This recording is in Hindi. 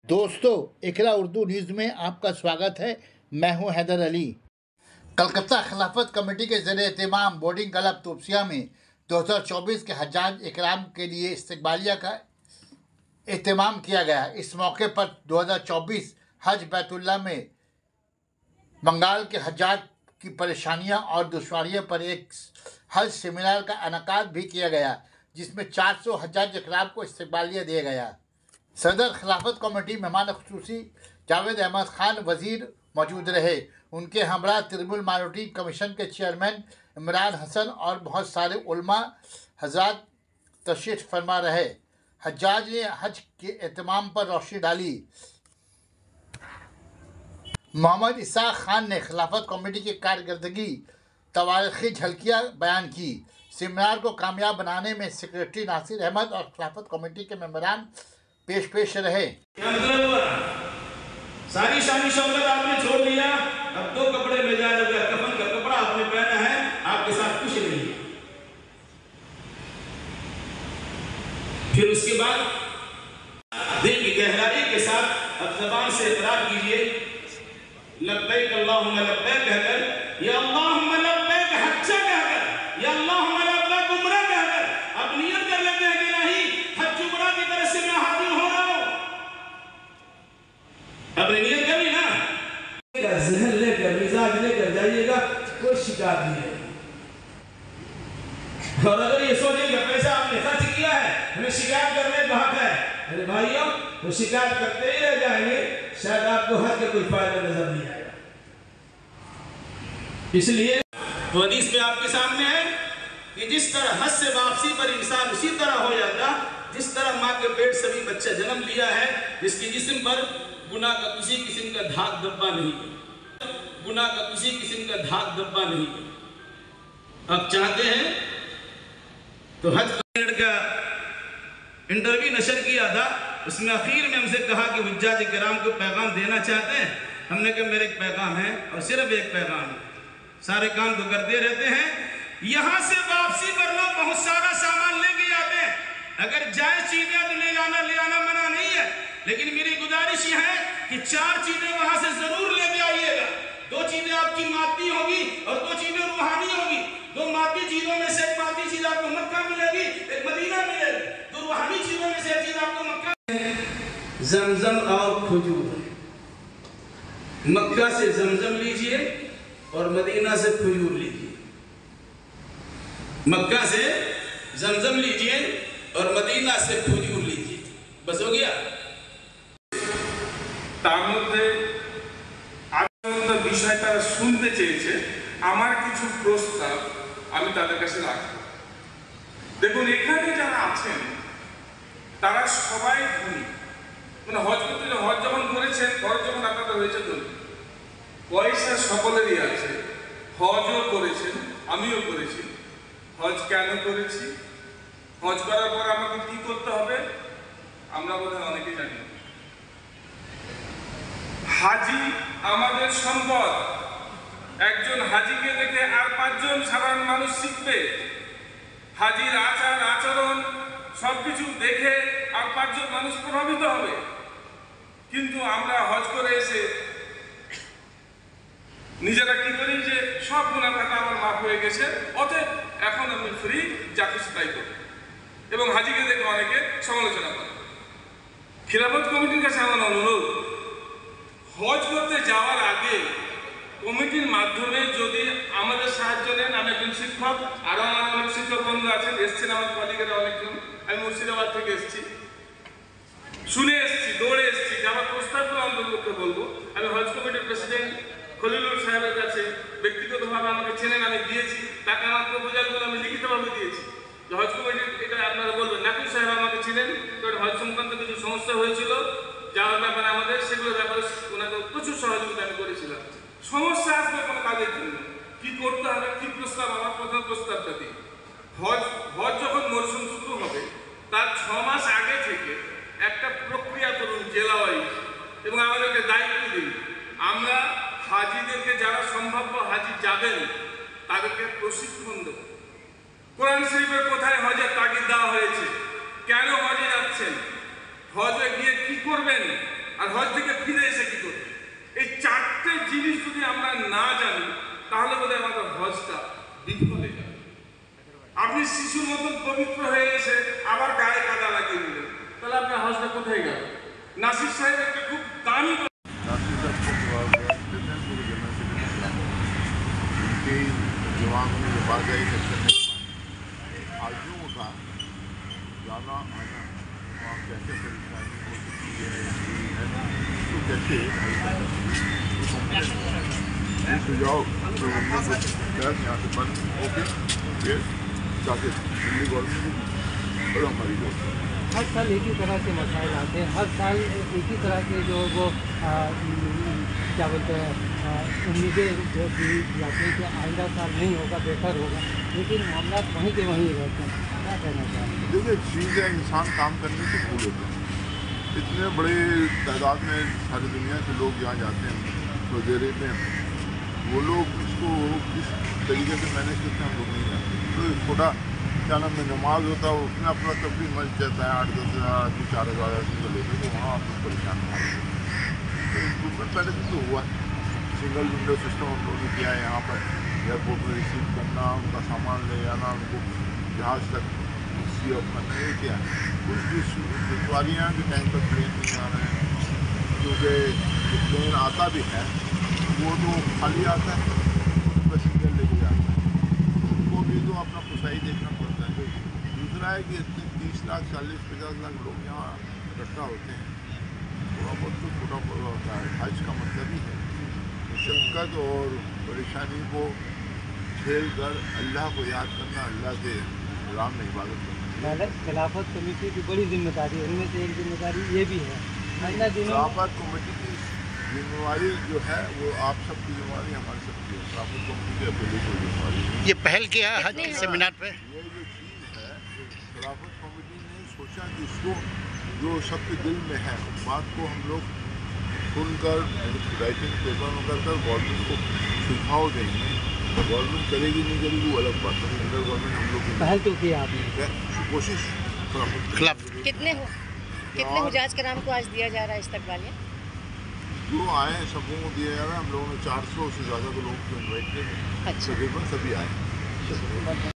दोस्तों, इकरा उर्दू न्यूज़ में आपका स्वागत है। मैं हूं हैदर अली। कलकत्ता खिलाफत कमेटी के ज़रिए एहतमाम बोर्डिंग क्लब तोपसिया में 2024 के हज्जाज इकराम के लिए इस्तकबालिया का एहतमाम किया गया। इस मौके पर 2024 हज बैतुल्लाह में बंगाल के हज्जाज की परेशानियां और दुश्वारियों पर एक हज सेमिनार का इनेकाद भी किया गया, जिसमें 400 हज्जाज इकराम को इस्तकबालिया दिया गया। सदर खिलाफत कमेटी मेहमान खुसूसी जावेद अहमद खान वज़ीर मौजूद रहे। उनके हमरा त्रिमुल माइनॉरिटी कमीशन के चेयरमैन इमरान हसन और बहुत सारे उलमा हज़रात तशरीफ़ फरमा रहे। हज्जाज ने हज के एहतमाम पर रोशनी डाली। मोहम्मद इसाक खान ने खिलाफत कमेटी की कारकर्दगी तवारीख़ी झलकियाँ बयान की। सेमिनार को कामयाब बनाने में सेक्रेटरी नासिर अहमद और खिलाफत कमेटी के मेंबरान पेश रहे। सारी शानी शौकत आपने छोड़ लिया, अब दो कपड़े मिल जाए, कफन का कपड़ा आपने पहना है, आपके साथ कुछ नहीं है। फिर उसके बाद दिल की गहराई के साथ अब ज़बान से इकरार कीजिए, लब्बैक अल्लाहुम्मा लब्बैक कहकर, या अल्लाहुम्मा लब्बैक हज्जा कहकर, या अल्लाहुम्मा लब्बैक उम्रा कहकर अब नियत कर लेते हैं कि नहीं, हज उम्रा की तरह से मैं हाजिर हो रहा हूं। अपनी नियत कर ली ना, जहन लेकर मिजाज लेकर जाइएगा, कोई शिकायत नहीं है। और अगर ये सोचेगा पैसा आपने खर्च किया है, हमें शिकायत करने का हक है, अरे भाइयों तो शिकायत करते ही रह जाएंगे, शायद आपको हज का कोई फायदा नजर नहीं आएगा। इसलिए तो हदीस में आपके सामने है कि जिस तरह हज से वापसी पर इंसान उसी तरह हो जाता जिस तरह माँ के पेट से भी बच्चा जन्म लिया है, जिसके जिस्म पर गुनाह का किसी किस्म का धाक धब्बा नहीं, गुनाह का किसी किस्म का धाक धब्बा नहीं। अब चाहते हैं तो हज का इंटरव्यू नशर किया था, उसमें आखिर में हमसे कहा कि हुज्जाज किराम को पैगाम देना चाहते हैं। हमने कहा मेरे एक पैगाम है और सिर्फ एक पैगाम है, सारे काम तो करते रहते हैं। यहाँ से वापसी पर लोग बहुत सारा सामान लेके आते हैं, अगर जायज चीजें तो ले आना मना नहीं है, लेकिन मेरी गुजारिश यह है कि 4 चीजें वहां से जरूर लेके आइएगा। 2 चीजें आपकी मादी होगी और 2 चीजें रूहानी होगी। 2 मादी चीजों में से एक मादी चीज आपको मक्का मिलेगी, एक मदीना मिलेगी। 2 रूहानी चीजों में से एक चीज आपको मक्का, जमजम और खजूर। मक्का से जमजम लीजिए और मदीना से खजूर लीजिए। मक्का से जमजम लीजिए और मदीना से खजूर लीजिए, बस हो गया। তার মধ্যে আনন্দ বিষয় তারা শুনতে চেয়েছে, আমার কিছু প্রস্তাব আমি তাদের কাছে রাখব। দেখুন, এখানে যারা আছেন তারা সবাই ধনী, মানে হজ করতে হজ যখন করেছেন, খরচ যখন আপনাদের হয়েছে ধনী, পয়সা সকলেরই আছে, হজও করেছেন, আমিও করেছি। হজ কেন করেছি, হজ করার পর আমাকে কি করতে হবে আমরা বোধহয় অনেকেই জানি। হাজি আমাদের সম্পদ। একজন হাজিকে দেখে আর 5 জন সাধারণ মানুষ শিখবে। হাজির আচার আচরণ সবকিছু দেখে আর 5 জন মানুষ প্রভাবিত হবে। কিন্তু আমরা হজ করে এসে নিজেরা কি করি যে সব গুনাহ খাতা আমার মাফ হয়ে গেছে, অতএব এখন আমি ফ্রি, যা খুশি তাই করি, এবং হাজিকে দেখে অনেকে সমালোচনা করে। খিলাফত কমিটির কাছে আমার অনুরোধ, হজ করতে যাওয়ার আগে কমিটির মাধ্যমে যদি আমাদের সাহায্য নেন। আমি একজন শিক্ষক, আরও আমার অনেক শিক্ষক বন্ধু আছেন, এসছেন আমার কলিগেরা অনেকজন। আমি মুর্শিদাবাদ থেকে এসেছি, শুনে এসেছি, দৌড়ে এসেছি, যাওয়ার প্রস্তাবগুলো অন্তর্ভুক্ত বলবো। আমি হজ কমিটির প্রেসিডেন্ট খলিলুর সাহেবের কাছে ব্যক্তিগতভাবে আমাকে চেনেন, আমি দিয়েছি তাকে আমার প্রপোজালগুলো আমি লিখিতভাবে দিয়েছি। হজ কমিটির এটা আপনারা বলবেন। নাকুল সাহেব আমাকে ছিলেন, তো হজ সংক্রান্ত কিছু সমস্যা হয়েছিল যাওয়ার ব্যাপারে আমাদের, সেগুলোর ব্যাপারে ওনাকে প্রচুর সহযোগিতা আমি করেছিলাম। সমস্যা আসবে কোনো কাজের জন্য, কি করতে হবে, কি প্রস্তাব, আমার প্রধান প্রস্তাবটা দিই। হজ যখন মরশুম শুরু হবে তার 6 মাস আগে থেকে একটা প্রক্রিয়া করুন জেলা ওয়াইজ, এবং আমাদেরকে দায়িত্ব দিন। আমরা হাজিদেরকে যারা সম্ভাব্য হাজি যাবেন তাদেরকে প্রশিক্ষণ দেব। কোরআন শরীফের কোথায় হজের তাগিদ দেওয়া হয়েছে, কেন হজে যাচ্ছেন, হজে গিয়ে কি করবেন, আর হজ থেকে ফিরে এসে কি করবে। এই চারটে জিনিস যদি আমরা না জানি তাহলে বোধহয় আমাদের হজটা বিফল হয়ে যাবে। আপনি শিশুর মতন পবিত্র হয়ে এসে আবার গায়ে কাদা লাগিয়ে দিলেন, তাহলে আপনার হজটা কোথায় গেল। নাসির সাহেব একটা খুব দামি दिमाग में ये बात आई सेक्शन में आर्जुओं का जाना आना वहाँ कैसे परेशानी हो सकती है तो कैसे सुझाव तो हमने कुछ यहाँ से बंद होके फिर जाके दिल्ली गवर्नमेंट और हमारी गवर्नमेंट हर साल एक ही तरह के मसाइल आते हैं, हर साल एक ही तरह के जो वो क्या बोलते हैं उम्मीदें जो दी जाती हैं कि आइंदा साल नहीं होगा, बेहतर होगा, लेकिन मामला वहीं के वहीं रहते हैं। क्या कहना चाहेंगे? देखिए चीज़ है, इंसान काम करने से भूल होते हैं। इतने बड़े तादाद में सारी दुनिया के लोग यहाँ जाते हैं वगैरह में, वो लोग इसको किस तरीके से मैनेज करते हैं हम लोग नहीं जानते। तो छोटा क्या नाम है नमाज होता है उसमें अपना तब भी मच जाता है 8-10 हज़ार आदमी 4,000 आदमी को लेकर, तो वहाँ आप परेशान हो। तो इम्प्रूवमेंट पहले से तो हुआ है, सिंगल विंडो सिस्टम हम लोगों ने किया है यहाँ पर, एयरपोर्ट में रिसीव करना, उनका सामान ले जाना, उनको जहाज़ तक सी ऑफ करना, ये क्या है। कुछ दुश्वारियाँ हैं कि टाइम पर प्लेन नहीं आ रहे हैं, क्योंकि जो प्लेन आता भी है वो तो खाली आता है, पैसेंजर लेके जाता है, उनको भी तो अपना पुसाई देखना पड़ता है। दूसरा है कि इतने 30 लाख 40-50 लाख लोग यहाँ इकट्ठा होते हैं, थोड़ा बहुत तो छोटा बड़ा होता है। हज का मतलब ही है शक्कत और परेशानी को झेल कर अल्लाह को याद करना, अल्लाह के राम में इबादत करना। खिलाफत कमेटी की बड़ी जिम्मेदारी है, उनमें से एक जिम्मेदारी ये भी है। खिलाफत कमेटी की जिम्मेवारी जो है वो आप सबकी जिम्मेवारी हमारी सबकी है। खिलाफत कमेटी की अकेले की जिम्मेवारी है। ये पहल किया हज सेमिनार पे। ये जो चीज़ है खिलाफत कमेटी ने सोचा कि इसको जो सबके दिल में है उस बात को हम लोग सुनकर राइटिंग पेपर में कर गवर्नमेंट को सुझाव देंगे। तो गवर्नमेंट करेगी नहीं करेगी वो अलग बात है, इंटर गवर्नमेंट हम लोग पहल तो की आपने, कोशिश खिलाफ कितने हुजाज कराम को आज दिया जा रहा है इस्तकबालिया? जो आए हैं सबको दिया जा रहा है। हम लोगों ने 400 से ज़्यादा के लोगों को इन्वाइट किए, अच्छा। तकरीबन सभी आए।